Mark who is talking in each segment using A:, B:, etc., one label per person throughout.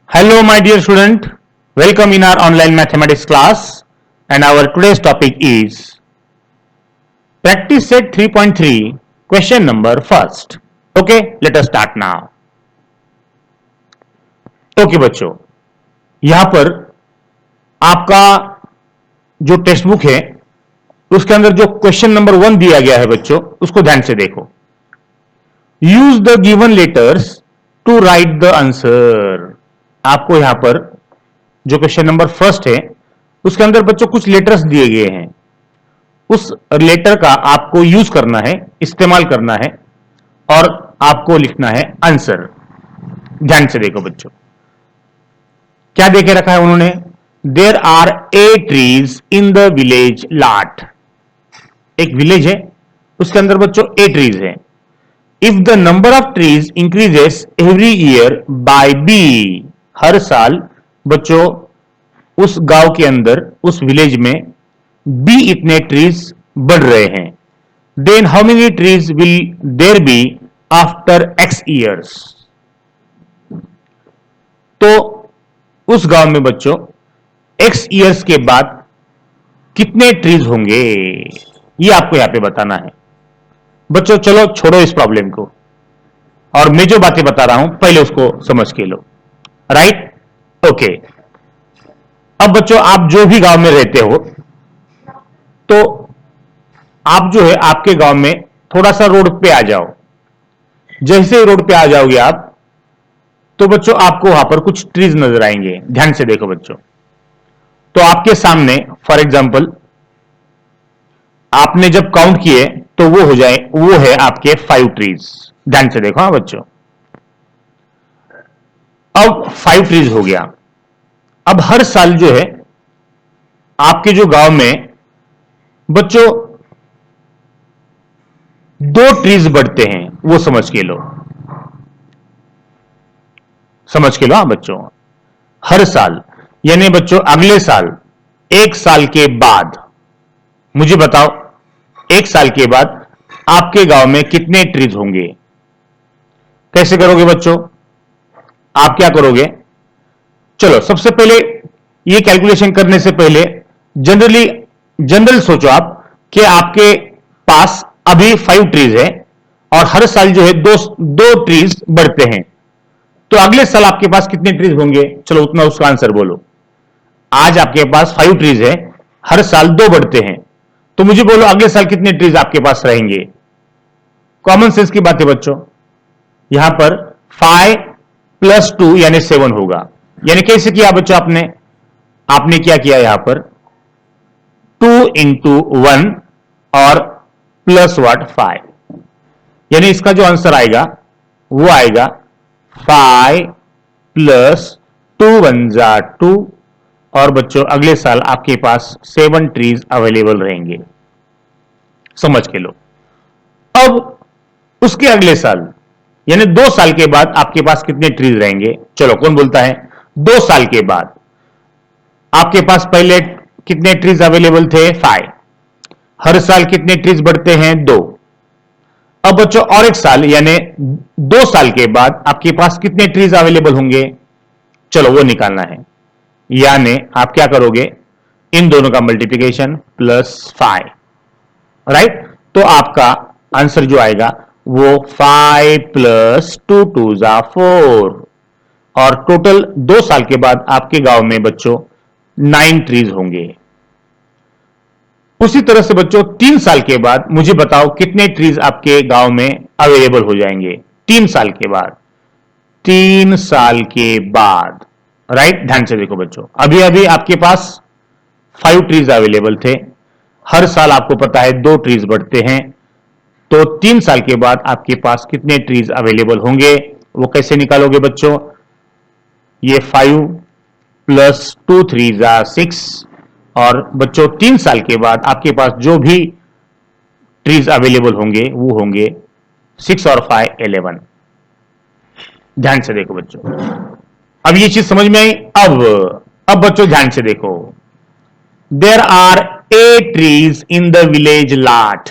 A: Hello, my dear student. Welcome in our online mathematics class. And our today's topic is practice set 3.3, question number first. Okay, let us start now. Okay, बच्चों, यहां पर आपका जो text book है उसके अंदर जो question number 1 दिया गया है बच्चों, उसको ध्यान से देखो. Use the given letters to write the answer. आपको यहां पर जो क्वेश्चन नंबर फर्स्ट है उसके अंदर बच्चों कुछ लेटर्स दिए गए हैं. उस लेटर का आपको यूज करना है, इस्तेमाल करना है और आपको लिखना है आंसर. ध्यान से देखो बच्चों, क्या देके रखा है उन्होंने. There are 8 trees in the village lot. एक विलेज है, उसके अंदर बच्चों 8 ट्रीज है. If the number of trees increases every year by B. हर साल बच्चों उस गांव के अंदर, उस विलेज में बी इतने ट्रीज बढ़ रहे हैं. Then how many trees will there be after X years. तो उस गांव में बच्चों एक्स ईयर्स के बाद कितने ट्रीज होंगे, ये आपको यहां पे बताना है. बच्चों चलो छोड़ो इस प्रॉब्लम को, और मैं जो बातें बता रहा हूं पहले उसको समझ के लो. Right, okay. अब बच्चों आप जो भी गांव में रहते हो, तो आप जो है आपके गांव में थोड़ा सा रोड पे आ जाओ. जैसे रोड पे आ जाओगे आप, तो बच्चों आपको वहां पर कुछ ट्रीज नजर आएंगे. ध्यान से देखो बच्चों. तो आपके सामने फॉर एग्जांपल आपने जब काउंट किए तो वो है आपके 5 ट्रीज. ध्यान से देखो. हाँ बच्चों, अब 5 ट्रीज हो गया. अब हर साल जो है आपके जो गांव में बच्चों 2 ट्रीज बढ़ते हैं, वो समझ के लो. समझ के लो. हाँ बच्चों, हर साल यानी बच्चों अगले साल, 1 साल के बाद मुझे बताओ, 1 साल के बाद आपके गांव में कितने ट्रीज होंगे. कैसे करोगे बच्चों, आप क्या करोगे. चलो सबसे पहले ये कैलकुलेशन करने से पहले जनरल सोचो आप कि आपके पास अभी 5 ट्रीज है और हर साल जो है दो ट्रीज बढ़ते हैं. तो अगले साल आपके पास कितने ट्रीज होंगे. चलो उतना उसका आंसर बोलो. आज आपके पास 5 ट्रीज है, हर साल 2 बढ़ते हैं, तो मुझे बोलो अगले साल कितने ट्रीज आपके पास रहेंगे. कॉमन सेंस की बात है बच्चों. यहां पर 5 + 2 यानी 7 होगा. यानी कैसे किया बच्चों, आपने क्या किया यहां पर 2 × 1 और प्लस 5. यानी इसका जो आंसर आएगा वो आएगा 5 + 2 × 1 = 2. और बच्चों अगले साल आपके पास 7 ट्रीज अवेलेबल रहेंगे. समझ के लो. अब उसके अगले साल यानी 2 साल के बाद आपके पास कितने ट्रीज रहेंगे. चलो कौन बोलता है. 2 साल के बाद आपके पास पहले कितने ट्रीज अवेलेबल थे 5. हर साल कितने ट्रीज बढ़ते हैं 2. अब बच्चों और 1 साल यानी 2 साल के बाद आपके पास कितने ट्रीज अवेलेबल होंगे. चलो वो निकालना है. यानी आप क्या करोगे, इन दोनों का मल्टीप्लिकेशन +5. राइट, तो आपका आंसर जो आएगा वो 5 + 2 = 2 = 4. और टोटल 2 साल के बाद आपके गांव में बच्चों 9 ट्रीज होंगे. उसी तरह से बच्चों 3 साल के बाद मुझे बताओ कितने ट्रीज आपके गांव में अवेलेबल हो जाएंगे. 3 साल के बाद. 3 साल के बाद. राइट, ध्यान से देखो बच्चों. अभी अभी आपके पास 5 ट्रीज अवेलेबल थे, हर साल आपको पता है 2 ट्रीज बढ़ते हैं. तो 3 साल के बाद आपके पास कितने ट्रीज अवेलेबल होंगे, वो कैसे निकालोगे बच्चों. ये 5 + 2 = 3 = 6. और बच्चों 3 साल के बाद आपके पास जो भी ट्रीज अवेलेबल होंगे वो होंगे 6 और 5 = 11. ध्यान से देखो बच्चों. अब ये चीज समझ में आई. अब बच्चों ध्यान से देखो. There are 8 trees in the village lot.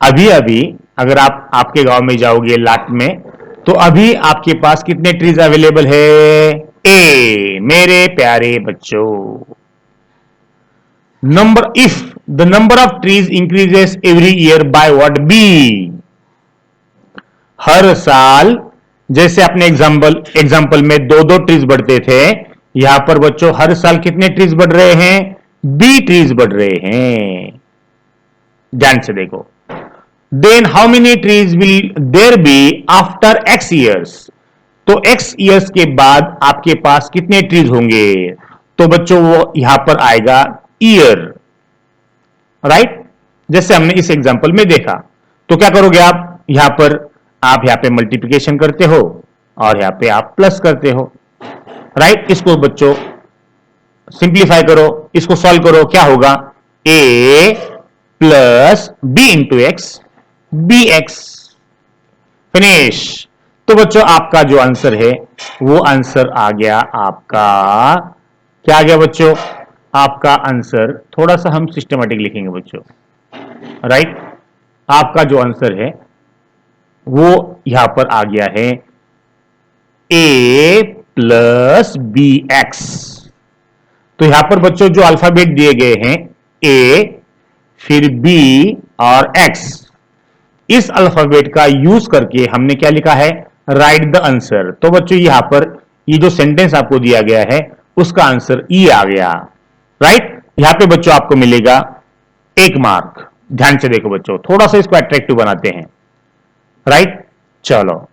A: अभी अभी अगर आप आपके गांव में जाओगे लाट में, तो अभी आपके पास कितने ट्रीज अवेलेबल है? ए, मेरे प्यारे बच्चों। Number, if the number of trees increases every year by what? B. हर साल, जैसे अपने एग्जाम्पल में दो दो ट्रीज बढ़ते थे, यहां पर बच्चों हर साल कितने ट्रीज बढ़ रहे हैं? बी ट्रीज बढ़ रहे हैं। ध्यान से देखो। Then how many trees will there be after X years? तो एक्स ईयर्स के बाद आपके पास कितने ट्रीज होंगे? तो बच्चों वो यहां पर आएगा ईयर, राइट? जैसे हमने इस एग्जाम्पल में देखा। तो क्या करोगे आप? आप यहां पे मल्टीप्लिकेशन करते हो और यहां पे आप प्लस करते हो, राइट? इसको बच्चों सिंप्लीफाई करो, इसको सॉल्व करो, क्या होगा? A plus B into X, B X. Finish. तो बच्चों आपका जो आंसर है वो आंसर आ गया आपका, क्या आ गया बच्चों? आपका आंसर, थोड़ा सा हम सिस्टमेटिक लिखेंगे बच्चों, राइट? आपका जो आंसर है वो यहां पर आ गया है ए प्लस बी एक्स। तो यहां पर बच्चों जो अल्फाबेट दिए गए हैं, ए, फिर बी और एक्स, इस अल्फाबेट का यूज करके हमने क्या लिखा है? Right the answer. तो बच्चों यहां पर ये जो सेंटेंस आपको दिया गया है उसका आंसर ई आ गया, राइट? यहां पे बच्चों आपको मिलेगा 1 मार्क। ध्यान से देखो बच्चों, थोड़ा सा इसको अट्रैक्टिव बनाते हैं, राइट? चलो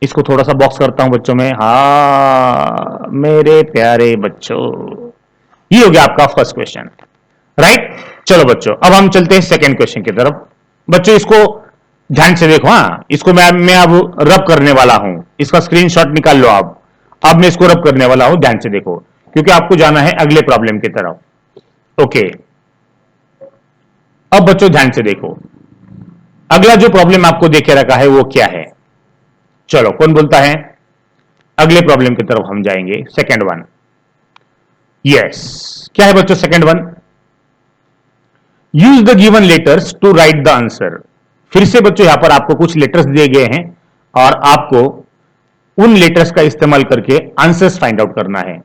A: इसको थोड़ा सा बॉक्स करता हूं बच्चों में। हा मेरे प्यारे बच्चों, ये हो गया आपका फर्स्ट क्वेश्चन, राइट? चलो बच्चों अब हम चलते हैं सेकंड क्वेश्चन की तरफ। बच्चों इसको ध्यान से देखो। हाँ, इसको मैं अब रब करने वाला हूं, इसका स्क्रीनशॉट निकाल लो आप। अब मैं इसको रब करने वाला हूं, ध्यान से देखो, क्योंकि आपको जाना है अगले प्रॉब्लम की तरफ। ओके, अब बच्चों ध्यान से देखो, अगला जो प्रॉब्लम आपको देखे रखा है वो क्या है? चलो कौन बोलता है? अगले प्रॉब्लम की तरफ हम जाएंगे, सेकंड वन। यस, क्या है बच्चों second one? Use the given letters to write the answer. फिर से बच्चों यहां पर आपको कुछ लेटर्स दिए गए हैं और आपको उन लेटर्स का इस्तेमाल करके आंसर्स फाइंड आउट करना है।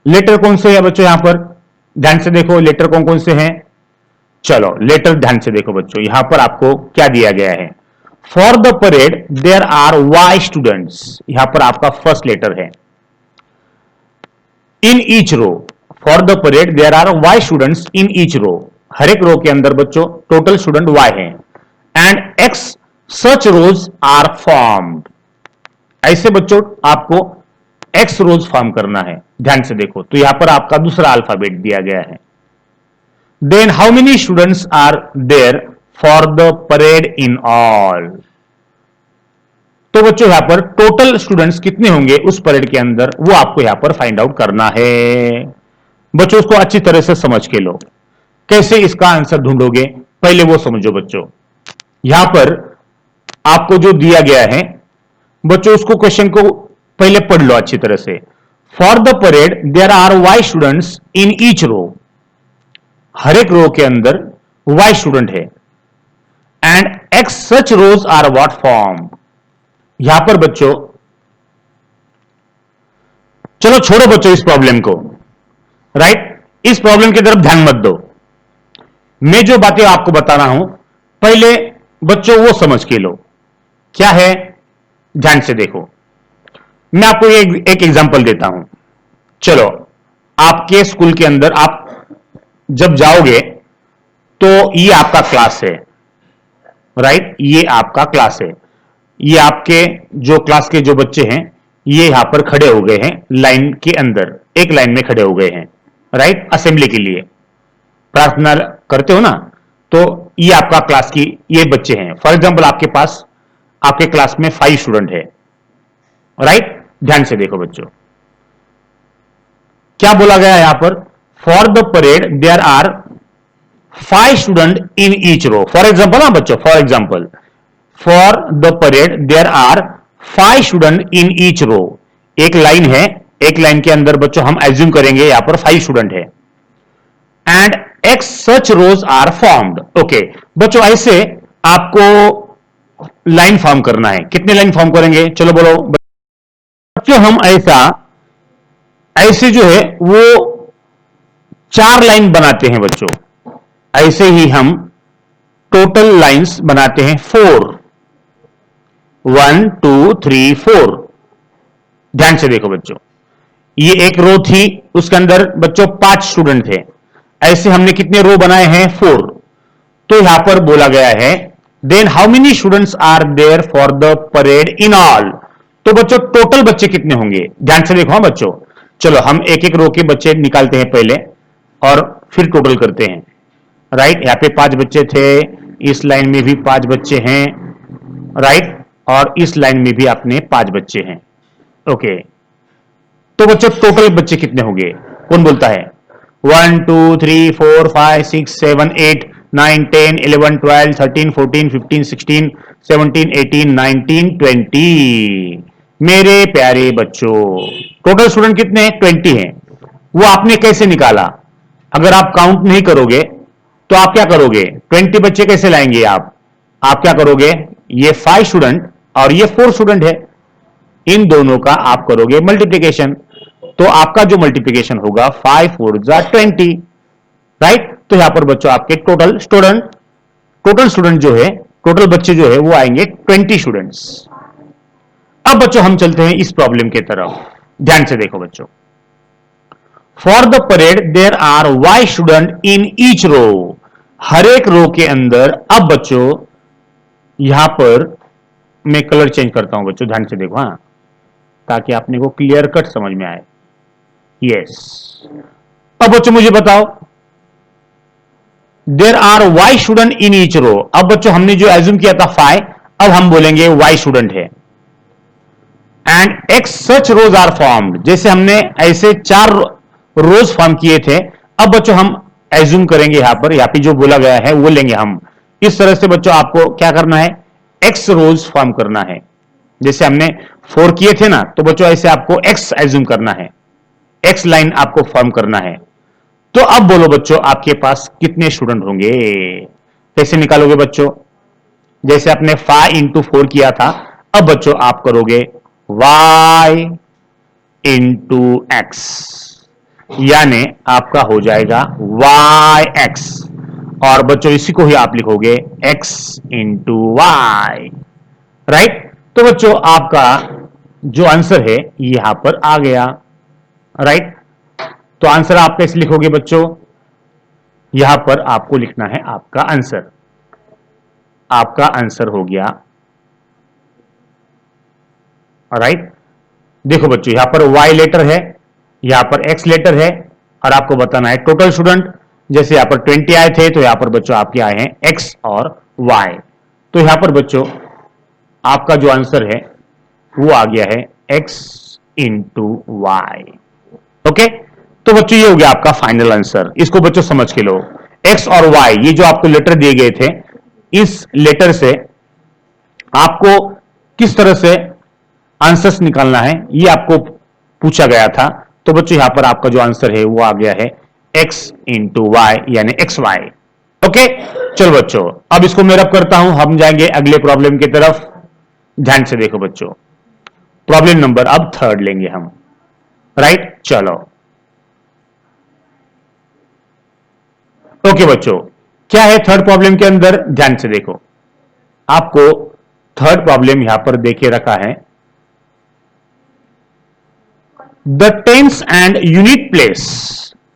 A: लेटर कौन से है बच्चों? यहां पर ध्यान से देखो, लेटर कौन कौन से हैं। चलो लेटर ध्यान से देखो बच्चों, यहां पर आपको क्या दिया गया है? For the parade there are Y students, यहां पर आपका फर्स्ट लेटर है। In each row, for the parade there are Y students in each row, हर एक रो के अंदर बच्चों टोटल स्टूडेंट वाई हैं। And X such rows are formed, ऐसे बच्चों आपको एक्स रोज फॉर्म करना है। ध्यान से देखो, तो यहां पर आपका दूसरा अल्फाबेट दिया गया है। Then how many students are there for the parade in all, तो बच्चों यहां पर टोटल स्टूडेंट्स कितने होंगे उस परेड के अंदर, वो आपको यहां पर फाइंड आउट करना है। बच्चों उसको अच्छी तरह से समझ के लो, कैसे इसका आंसर ढूंढोगे पहले वो समझो बच्चों। यहां पर आपको जो दिया गया है बच्चों, उसको क्वेश्चन को पहले पढ़ लो अच्छी तरह से। For the parade there are Y students in each row, हर एक रो के अंदर वाई स्टूडेंट है। And X such rows are what form, यहां पर बच्चों चलो छोड़ो बच्चों इस प्रॉब्लम को, राइट? इस प्रॉब्लम की तरफ ध्यान मत दो, मैं जो बातें आपको बता रहा हूं पहले बच्चों वो समझ के लो क्या है। ध्यान से देखो, मैं आपको एक एग्जांपल देता हूं। चलो आपके स्कूल के अंदर आप जब जाओगे तो ये आपका क्लास है, राइट? ये आपका क्लास है, ये आपके जो क्लास के जो बच्चे हैं ये यहां पर खड़े हो गए हैं लाइन के अंदर, एक लाइन में खड़े हो गए हैं, राइट? असेंबली के लिए प्रार्थना करते हो ना, तो ये आपका क्लास की ये बच्चे हैं। फॉर एग्जांपल आपके पास आपके क्लास में 5 स्टूडेंट है, राइट? ध्यान से देखो बच्चों, क्या बोला गया यहां पर? For the parade there are 5 student in each row. For example, ना बच्चों, for example, for the parade there are 5 student in each row, एक लाइन है, एक लाइन के अंदर बच्चों हम एज्यूम करेंगे यहां पर 5 स्टूडेंट है। And X such rows are formed, okay बच्चों, ऐसे आपको लाइन फॉर्म करना है। कितने लाइन फॉर्म करेंगे, चलो बोलो बच्चों। हम ऐसे जो है वो 4 लाइन बनाते हैं बच्चों। ऐसे ही हम टोटल लाइंस बनाते हैं 4, 1 2 3 4। ध्यान से देखो बच्चों, ये एक रो थी, उसके अंदर बच्चों 5 स्टूडेंट थे। ऐसे हमने कितने रो बनाए हैं, 4। तो यहां पर बोला गया है then how many students are there for the parade in all. तो बच्चों टोटल बच्चे कितने होंगे, ध्यान से देखो। हाँ बच्चों, चलो हम एक एक रो के बच्चे निकालते हैं पहले और फिर टोटल करते हैं। राइट, यहां पे 5 बच्चे थे, इस लाइन में भी 5 बच्चे हैं। राइट, और इस लाइन में भी अपने 5 बच्चे हैं। ओके, तो बच्चों टोटल बच्चे कितने होंगे, कौन बोलता है। 1 2 3 4 5 6 7 8 9 10 11 12 13 14 15 16 17 18 19 20। मेरे प्यारे बच्चों, टोटल स्टूडेंट कितने हैं, 20 हैं। वो आपने कैसे निकाला, अगर आप काउंट नहीं करोगे तो आप क्या करोगे, 20 बच्चे कैसे लाएंगे आप क्या करोगे, ये 5 स्टूडेंट और ये 4 स्टूडेंट है, इन दोनों का आप करोगे मल्टीप्लीकेशन। तो आपका जो मल्टीप्लीकेशन होगा 5 4 20। राइट, तो यहां पर बच्चों आपके टोटल स्टूडेंट जो है, टोटल बच्चे जो है वो आएंगे 20 स्टूडेंट्स। अब बच्चों हम चलते हैं इस प्रॉब्लम के तरफ। ध्यान से देखो बच्चों, for the parade there are Y student in each row. हर एक रो के अंदर, अब बच्चों यहां पर मैं कलर चेंज करता हूं बच्चों, ध्यान से देखो। हाँ, ताकि आपने को क्लियर कट समझ में आए। यस, अब बच्चों मुझे बताओ, there are Y student in each row. अब बच्चों हमने जो एज्यूम किया था 5, अब हम बोलेंगे वाई स्टूडेंट है। And X such rows are formed, जैसे हमने ऐसे 4 रोज फॉर्म किए थे। अब बच्चों हम एज्यूम करेंगे यहां पे जो बोला गया है वो लेंगे हम। इस तरह से बच्चों आपको क्या करना है, एक्स रोज फॉर्म करना है। जैसे हमने 4 किए थे ना, तो बच्चों ऐसे आपको एक्स एज्यूम करना है, एक्स लाइन आपको फॉर्म करना है। तो अब बोलो बच्चों, आपके पास कितने स्टूडेंट होंगे, कैसे निकालोगे बच्चों, जैसे आपने 5 इंटू 4 किया था, अब बच्चों आप करोगे y इंटू एक्स, यानी आपका हो जाएगा yx। और बच्चों इसी को ही आप लिखोगे x इंटू वाई। राइट, तो बच्चों आपका जो आंसर है यहां पर आ गया। राइट, तो आंसर आप कैसे लिखोगे बच्चों, यहां पर आपको लिखना है आपका आंसर। आपका आंसर हो गया। राइट, देखो बच्चों यहां पर y लेटर है, यहां पर x लेटर है, और आपको बताना है टोटल स्टूडेंट। जैसे यहां पर 20 आए थे, तो यहां पर बच्चों आपके आए हैं x और y। तो यहां पर बच्चों आपका जो आंसर है वो आ गया है x इंटू वाई। ओके, तो बच्चों ये हो गया आपका फाइनल आंसर। इसको बच्चों समझ के लो, x और y ये जो आपको लेटर दिए गए थे, इस लेटर से आपको किस तरह से आंसर्स निकालना है ये आपको पूछा गया था। तो बच्चों यहां पर आपका जो आंसर है वो आ गया है x इंटू वाई, यानी एक्स वाई। ओके, चलो बच्चों अब इसको मैं रब करता हूं, हम जाएंगे अगले प्रॉब्लम की तरफ। ध्यान से देखो बच्चों, प्रॉब्लम नंबर अब 3 लेंगे हम। राइट, चलो ओके बच्चों, क्या है 3rd प्रॉब्लम के अंदर, ध्यान से देखो। आपको 3rd प्रॉब्लम यहां पर देखे रखा है, the tens and unit place,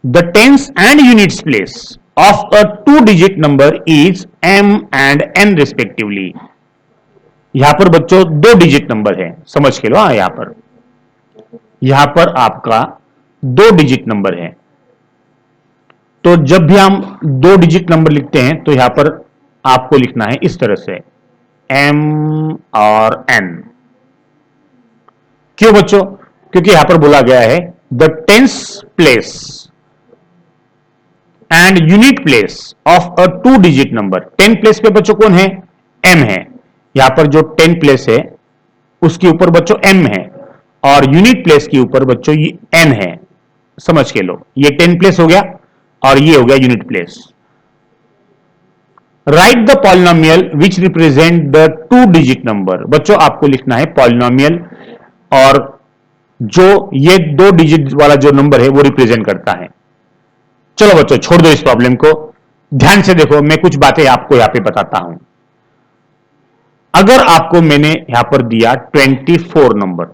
A: the tens and units place of a 2-digit number is m and n respectively। यहां पर बच्चों 2 डिजिट नंबर है, समझ के लो। हाँ, यहां पर आपका 2 डिजिट नंबर है। तो जब भी हम 2 डिजिट नंबर लिखते हैं तो यहां पर आपको लिखना है इस तरह से m और n। क्यों बच्चों, क्योंकि यहां पर बोला गया है the tens place and unit place of a 2 digit number. 10 place पे बच्चों कौन है, m है। यहां पर जो 10 प्लेस है उसके ऊपर बच्चों m है, और यूनिट प्लेस के ऊपर बच्चों ये n है। समझ के लो, ये 10 प्लेस हो गया और ये हो गया unit place. Right the polynomial which represent the 2 digit number. बच्चों आपको लिखना है पॉलिनोमियल और जो ये 2 डिजिट वाला जो नंबर है वो रिप्रेजेंट करता है। चलो बच्चों छोड़ दो इस प्रॉब्लम को, ध्यान से देखो, मैं कुछ बातें आपको यहां पे बताता हूं। अगर आपको मैंने यहां पर दिया 24 नंबर,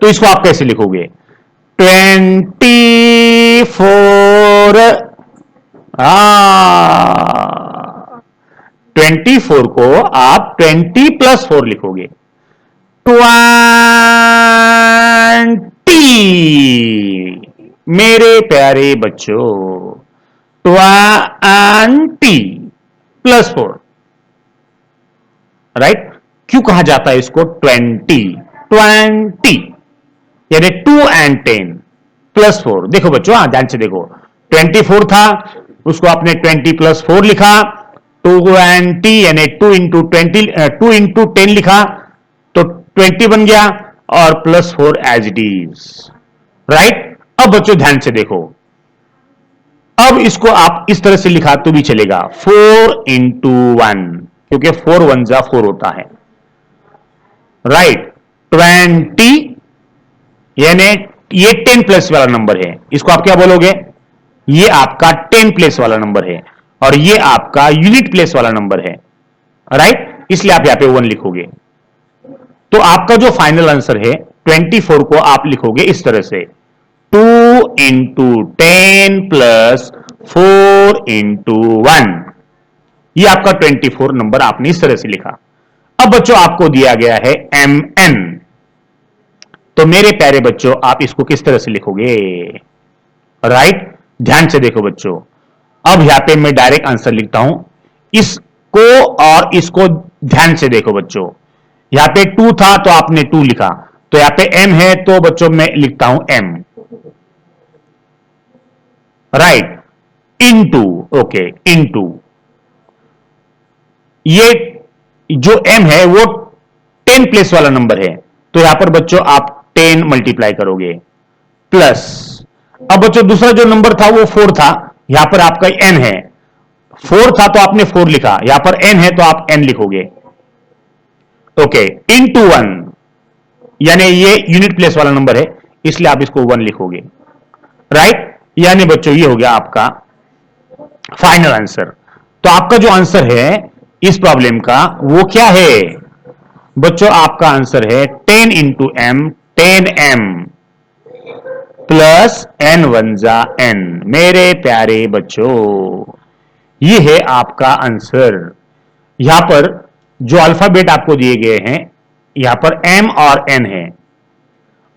A: तो इसको आप कैसे लिखोगे? 24 24 को आप 20+4 लिखोगे। 20 मेरे प्यारे बच्चों, 20+4, राइट। क्यों कहा जाता है इसको 20 यानी 2 and 10+4। देखो बच्चों ध्यान से देखो, 24 था उसको आपने 20+4 लिखा, 20 यानी 2 into 10 लिखा तो 20 बन गया और +4 एज इट इज, राइट। अब बच्चों ध्यान से देखो, अब इसको आप इस तरह से लिखा तो भी चलेगा, 4 into 1, क्योंकि 4 1 जा 4 होता है, राइट। 20 यानी ये 10 प्लेस वाला नंबर है, इसको आप क्या बोलोगे? ये आपका 10 प्लेस वाला नंबर है और ये आपका यूनिट प्लेस वाला नंबर है, राइट। इसलिए आप यहां पे 1 लिखोगे। तो आपका जो फाइनल आंसर है 24 को आप लिखोगे इस तरह से, 2 into 10 plus 4 into 1। ये आपका 24 नंबर आपने इस तरह से लिखा। अब बच्चों आपको दिया गया है mn, तो मेरे प्यारे बच्चों आप इसको किस तरह से लिखोगे? राइट, ध्यान से देखो बच्चों, अब यहां पे मैं डायरेक्ट आंसर लिखता हूं, इसको और इसको ध्यान से देखो बच्चों। यहां पे 2 था तो आपने 2 लिखा, तो यहां पे m है तो बच्चों मैं लिखता हूं m, right, into, okay, into ये जो m है वो 10 प्लेस वाला नंबर है, तो यहां पर बच्चों आप 10 मल्टीप्लाई करोगे, प्लस, अब बच्चों दूसरा जो नंबर था वो 4 था, यहां पर आपका n है, 4 था तो आपने 4 लिखा, यहां पर n है तो आप n लिखोगे, ओके, इनटू 1, यानी ये यूनिट प्लेस वाला नंबर है इसलिए आप इसको 1 लिखोगे, राइट। यानी बच्चों ये हो गया आपका फाइनल आंसर। तो आपका जो आंसर है इस प्रॉब्लम का वो क्या है बच्चों? आपका आंसर है 10 into m, 10m plus n 1 जा n। मेरे प्यारे बच्चों ये है आपका आंसर। यहां पर जो अल्फाबेट आपको दिए गए हैं, यहां पर m और n है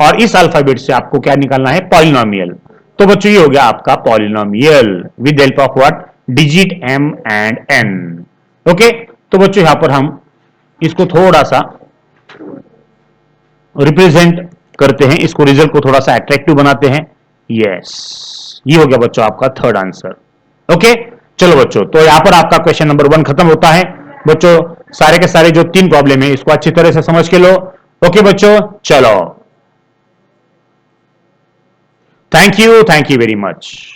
A: और इस अल्फाबेट से आपको क्या निकालना है? पॉलिनोमियल। तो बच्चों ये हो गया आपका polynomial with help of what? Digit m and n, okay. तो बच्चों यहां पर हम इसको थोड़ा सा रिप्रेजेंट करते हैं, इसको रिजल्ट को थोड़ा सा अट्रैक्टिव बनाते हैं। यस, ये हो गया बच्चों आपका थर्ड आंसर, ओके। चलो बच्चों, तो यहां पर आपका क्वेश्चन नंबर 1 खत्म होता है। बच्चों सारे के सारे जो 3 प्रॉब्लम है इसको अच्छी तरह से समझ के लो, ओके बच्चों। चलो, थैंक यू वेरी मच।